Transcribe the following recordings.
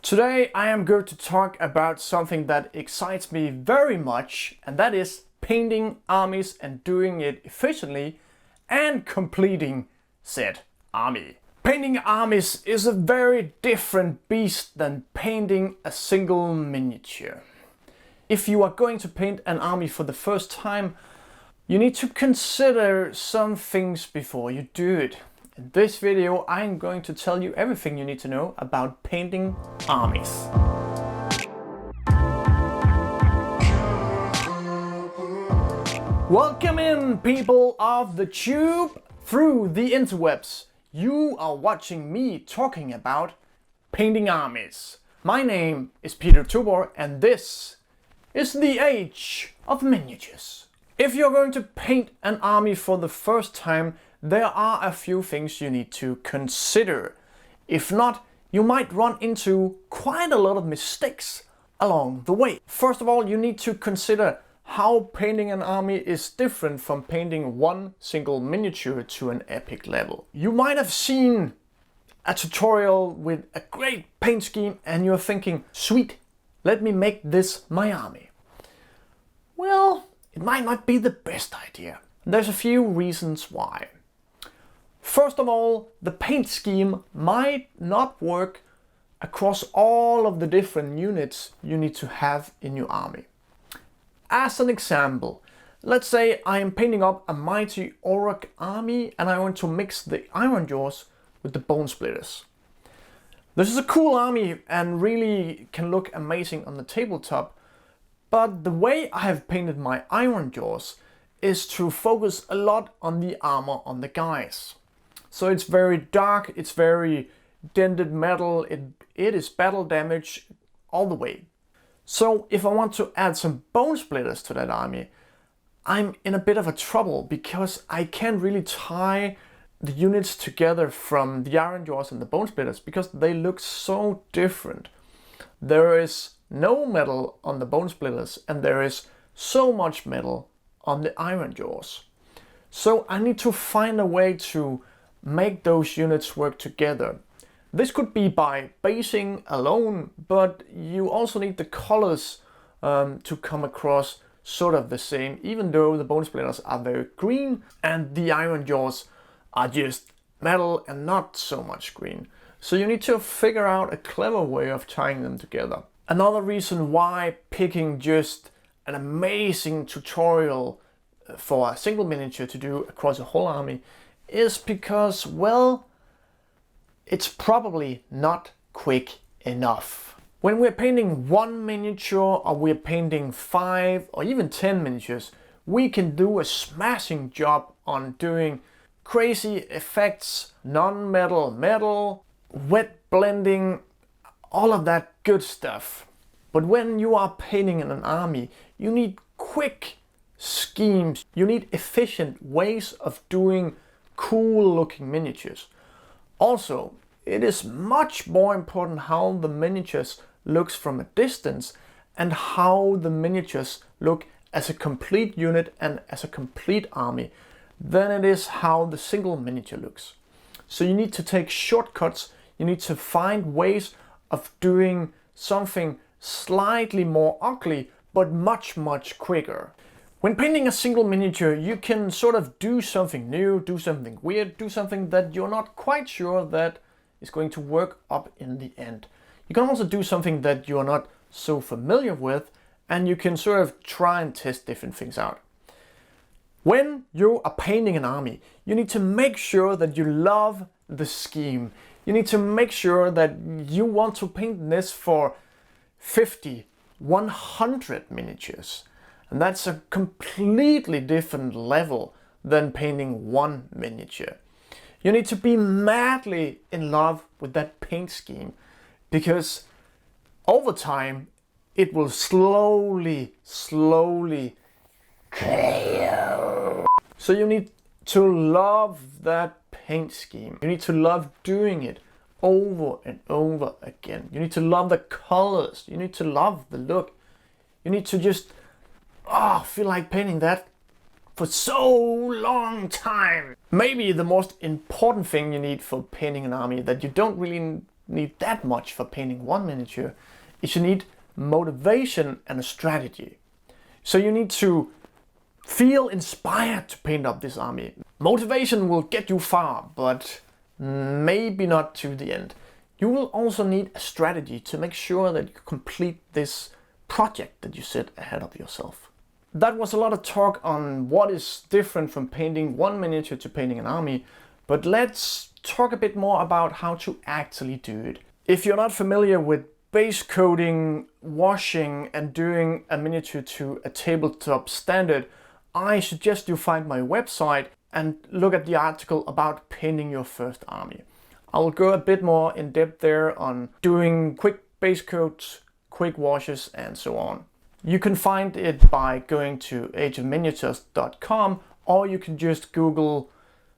Today I am going to talk about something that excites me very much, and that is painting armies and doing it efficiently and completing said army. Painting armies is a very different beast than painting a single miniature. If you are going to paint an army for the first time, you need to consider some things before you do it. In this video, I'm going to tell you everything you need to know about painting armies. Welcome in, people of the tube, through the interwebs. You are watching me talking about painting armies. My name is Peter Tubor, and this is the age of miniatures. If you're going to paint an army for the first time, there are a few things you need to consider. If not, you might run into quite a lot of mistakes along the way. First of all, you need to consider how painting an army is different from painting one single miniature to an epic level. You might have seen a tutorial with a great paint scheme and you're thinking, sweet, let me make this my army. Well, it might not be the best idea. There's a few reasons why. First of all, the paint scheme might not work across all of the different units you need to have in your army. As an example, let's say I am painting up a mighty orc army and I want to mix the iron jaws with the bone splitters. This is a cool army and really can look amazing on the tabletop, but the way I have painted my iron jaws is to focus a lot on the armor on the guys. So it's very dark, it's very dented metal, it is battle damage all the way. So if I want to add some bone splitters to that army, I'm in a bit of a trouble because I can't really tie the units together from the iron jaws and the bone splitters because they look so different. There is no metal on the bone splitters and there is so much metal on the iron jaws. So I need to find a way to make those units work together. This could be by basing alone, but you also need the colors to come across sort of the same, even though the bone splitters are very green and the iron jaws are just metal and not so much green. So you need to figure out a clever way of tying them together. Another reason why picking just an amazing tutorial for a single miniature to do across a whole army is because, well, it's probably not quick enough. When we're painting one miniature or we're painting 5 or even 10 miniatures, we can do a smashing job on doing crazy effects, non-metal, metal, wet blending, all of that good stuff. But when you are painting in an army, you need quick schemes, you need efficient ways of doing cool looking miniatures. Also, it is much more important how the miniatures looks from a distance and how the miniatures look as a complete unit and as a complete army than it is how the single miniature looks. So you need to take shortcuts, you need to find ways of doing something slightly more ugly but much quicker. When painting a single miniature, you can sort of do something new, do something weird, do something that you're not quite sure that is going to work up in the end. You can also do something that you're not so familiar with, and you can sort of try and test different things out. When you are painting an army, you need to make sure that you love the scheme. You need to make sure that you want to paint this for 50, 100 miniatures. And that's a completely different level than painting one miniature. You need to be madly in love with that paint scheme because over time it will slowly kill. So you need to love that paint scheme. You need to love doing it over and over again. You need to love the colors. You need to love the look. You need to just feel like painting that for so long time. Maybe the most important thing you need for painting an army that you don't really need that much for painting one miniature, is you need motivation and a strategy. So you need to feel inspired to paint up this army. Motivation will get you far, but maybe not to the end. You will also need a strategy to make sure that you complete this project that you set ahead of yourself. That was a lot of talk on what is different from painting one miniature to painting an army, but let's talk a bit more about how to actually do it. If you're not familiar with base coating, washing and doing a miniature to a tabletop standard, I suggest you find my website and look at the article about painting your first army. I'll go a bit more in depth there on doing quick base coats, quick washes and so on. You can find it by going to ageofminiatures.com, or you can just Google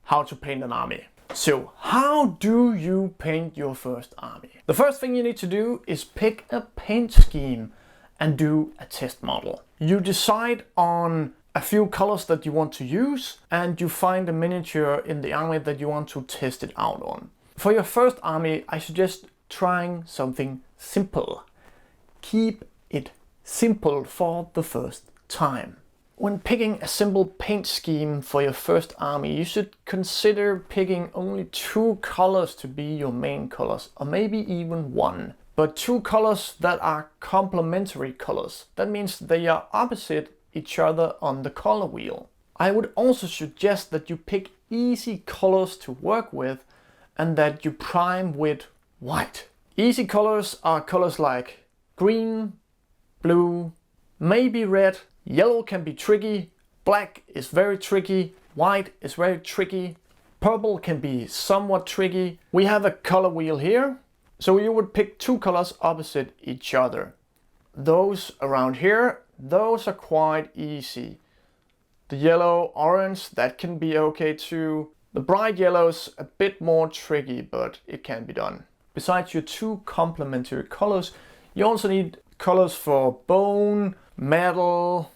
how to paint an army. So how do you paint your first army? The first thing you need to do is pick a paint scheme and do a test model. You decide on a few colors that you want to use, and you find a miniature in the army that you want to test it out on. For your first army, I suggest trying something simple. Keep it simple for the first time. When picking a simple paint scheme for your first army, you should consider picking only 2 colors to be your main colors, or maybe even 1. But 2 colors that are complementary colors. That means they are opposite each other on the color wheel. I would also suggest that you pick easy colors to work with and that you prime with white. Easy colors are colors like green, blue, maybe red. Yellow can be tricky, black is very tricky, white is very tricky, purple can be somewhat tricky. We have a color wheel here, so you would pick 2 colors opposite each other. Those around here, those are quite easy. The yellow, orange, that can be okay too. The bright yellow's a bit more tricky, but it can be done. Besides your 2 complementary colors, you also need colors for bone, metal,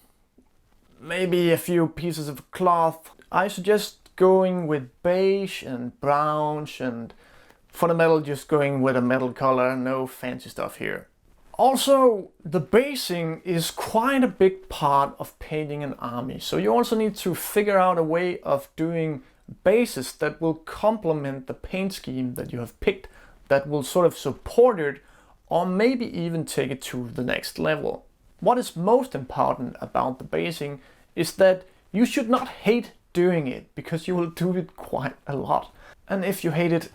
maybe a few pieces of cloth. I suggest going with beige and browns, and for the metal just going with a metal color, no fancy stuff here. Also, the basing is quite a big part of painting an army, so you also need to figure out a way of doing bases that will complement the paint scheme that you have picked, that will sort of support it, or maybe even take it to the next level. What is most important about the basing is that you should not hate doing it, because you will do it quite a lot. And if you hate it,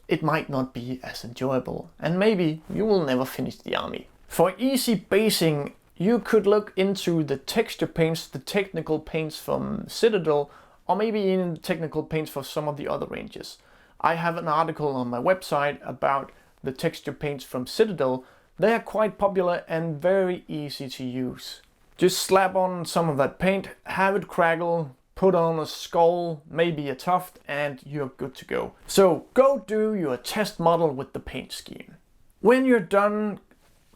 it might not be as enjoyable, and maybe you will never finish the army. For easy basing, you could look into the texture paints, the technical paints from Citadel, or maybe even technical paints for some of the other ranges. I have an article on my website about the texture paints from Citadel. They are quite popular and very easy to use. Just slap on some of that paint, have it crackle, put on a skull, maybe a tuft, and you're good to go. So go do your test model with the paint scheme. When you're done,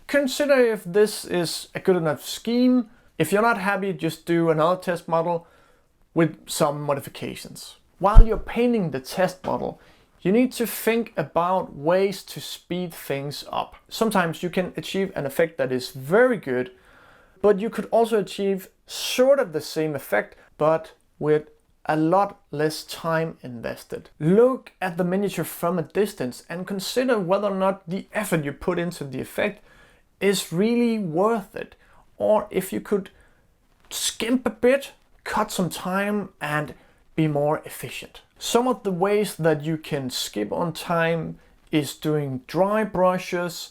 consider if this is a good enough scheme. If you're not happy, just do another test model with some modifications. While you're painting the test model, you need to think about ways to speed things up. Sometimes you can achieve an effect that is very good, but you could also achieve sort of the same effect, but with a lot less time invested. Look at the miniature from a distance and consider whether or not the effort you put into the effect is really worth it, or if you could skimp a bit, cut some time and be more efficient. Some of the ways that you can skip on time is doing dry brushes,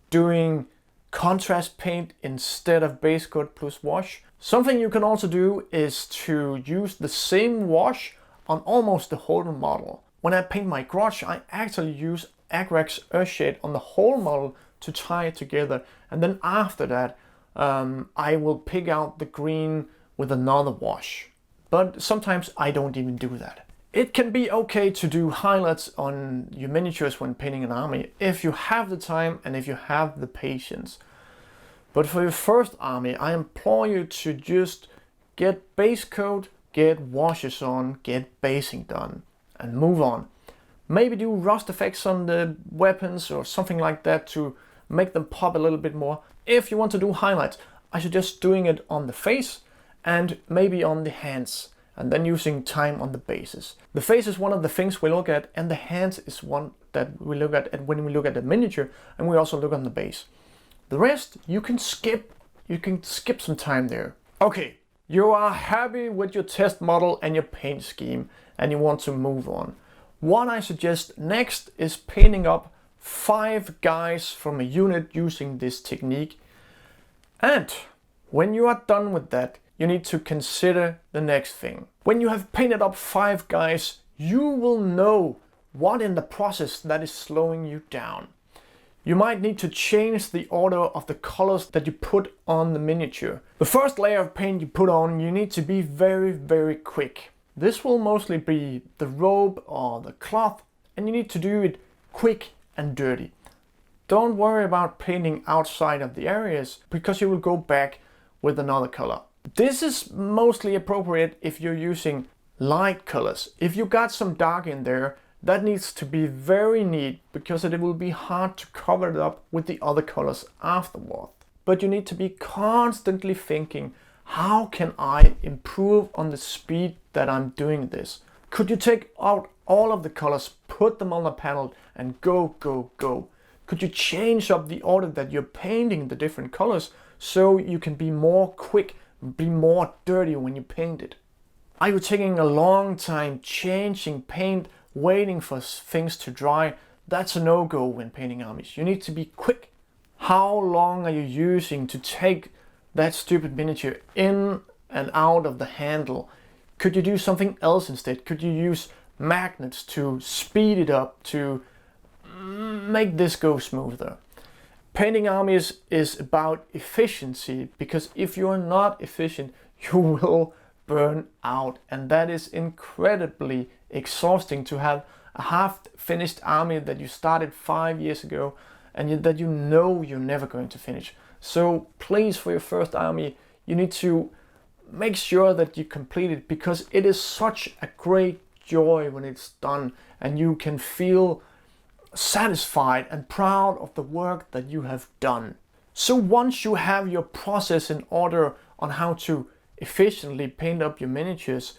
doing contrast paint instead of base coat plus wash. Something you can also do is to use the same wash on almost the whole model. When I paint my grudge, I actually use Agrax Earthshade on the whole model to tie it together, and then after that I will pick out the green with another wash. But sometimes I don't even do that. It can be okay to do highlights on your miniatures when painting an army if you have the time and if you have the patience. But for your first army, I implore you to just get base coat, get washes on, get basing done, and move on. Maybe do rust effects on the weapons or something like that to make them pop a little bit more. If you want to do highlights, I suggest doing it on the face and maybe on the hands, and then using time on the bases. The face is one of the things we look at, and the hands is one that we look at when we look at the miniature, and we also look on the base. The rest you can skip. You can skip some time there. Okay, you are happy with your test model and your paint scheme, and you want to move on. What I suggest next is painting up 5 guys from a unit using this technique. And when you are done with that, you need to consider the next thing. When you have painted up 5 guys, you will know what in the process that is slowing you down. You might need to change the order of the colors that you put on the miniature. The first layer of paint you put on, you need to be very, very quick. This will mostly be the robe or the cloth, and you need to do it quick and dirty. Don't worry about painting outside of the areas, because you will go back with another color. This is mostly appropriate if you're using light colors. If you got some dark in there, that needs to be very neat, because it will be hard to cover it up with the other colors afterward. But you need to be constantly thinking, how can I improve on the speed that I'm doing this? Could you take out all of the colors, put them on the panel and go, go, go? Could you change up the order that you're painting the different colors so you can be more quick, be more dirty when you paint it? Are you taking a long time changing paint, waiting for things to dry? That's a no-go when painting armies. You need to be quick. How long are you using to take that stupid miniature in and out of the handle? Could you do something else instead? Could you use magnets to speed it up, to make this go smoother? Painting armies is about efficiency, because if you are not efficient, you will burn out, and that is incredibly exhausting to have a half-finished army that you started 5 years ago and that you know you're never going to finish. So please, for your first army, you need to make sure that you complete it, because it is such a great joy when it's done and you can feel satisfied and proud of the work that you have done. So once you have your process in order on how to efficiently paint up your miniatures,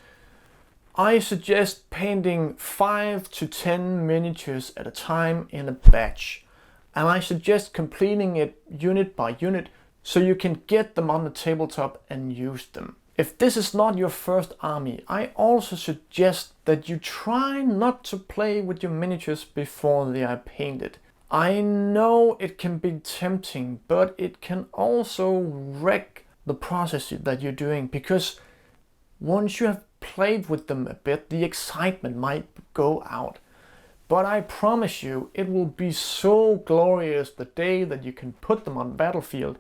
I suggest painting 5 to 10 miniatures at a time in a batch. And I suggest completing it unit by unit so you can get them on the tabletop and use them. If this is not your first army, I also suggest that you try not to play with your miniatures before they are painted. I know it can be tempting, but it can also wreck the process that you're doing, because once you have played with them a bit, the excitement might go out. But I promise you, it will be so glorious the day that you can put them on the battlefield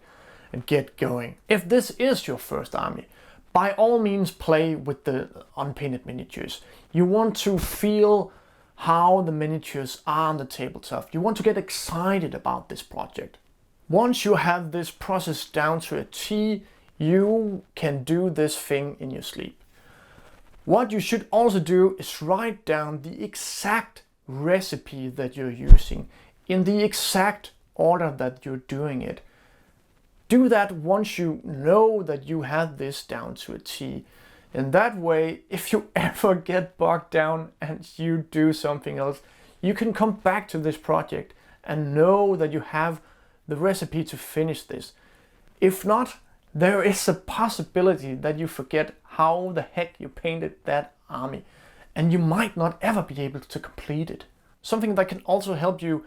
and get going. If this is your first army, by all means play with the unpainted miniatures. You want to feel how the miniatures are on the tabletop. You want to get excited about this project. Once you have this process down to a T, you can do this thing in your sleep. What you should also do is write down the exact recipe that you're using in the exact order that you're doing it. Do that once you know that you have this down to a T. In that way, if you ever get bogged down and you do something else, you can come back to this project and know that you have the recipe to finish this. If not, there is a possibility that you forget how the heck you painted that army, and you might not ever be able to complete it. Something that can also help you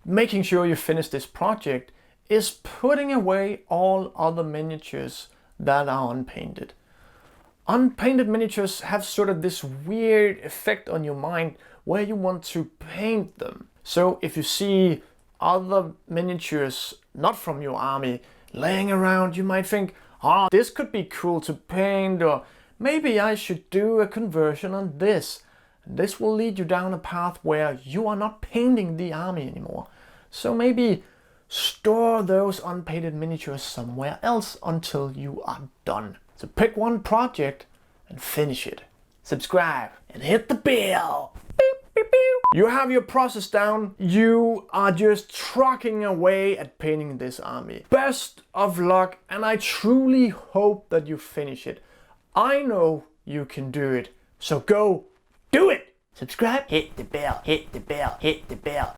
making sure you finish this project is putting away all other miniatures that are unpainted. Unpainted miniatures have sort of this weird effect on your mind where you want to paint them. So if you see other miniatures not from your army laying around, you might think, oh, this could be cool to paint, or maybe I should do a conversion on this. And this will lead you down a path where you are not painting the army anymore. So maybe store those unpainted miniatures somewhere else until you are done. So pick one project and finish it. Subscribe and hit the bell. Beep, beep, beep. You have your process down, you are just trucking away at painting this army. Best of luck, and I truly hope that you finish it. I know you can do it, so go do it! Subscribe, hit the bell, hit the bell, hit the bell.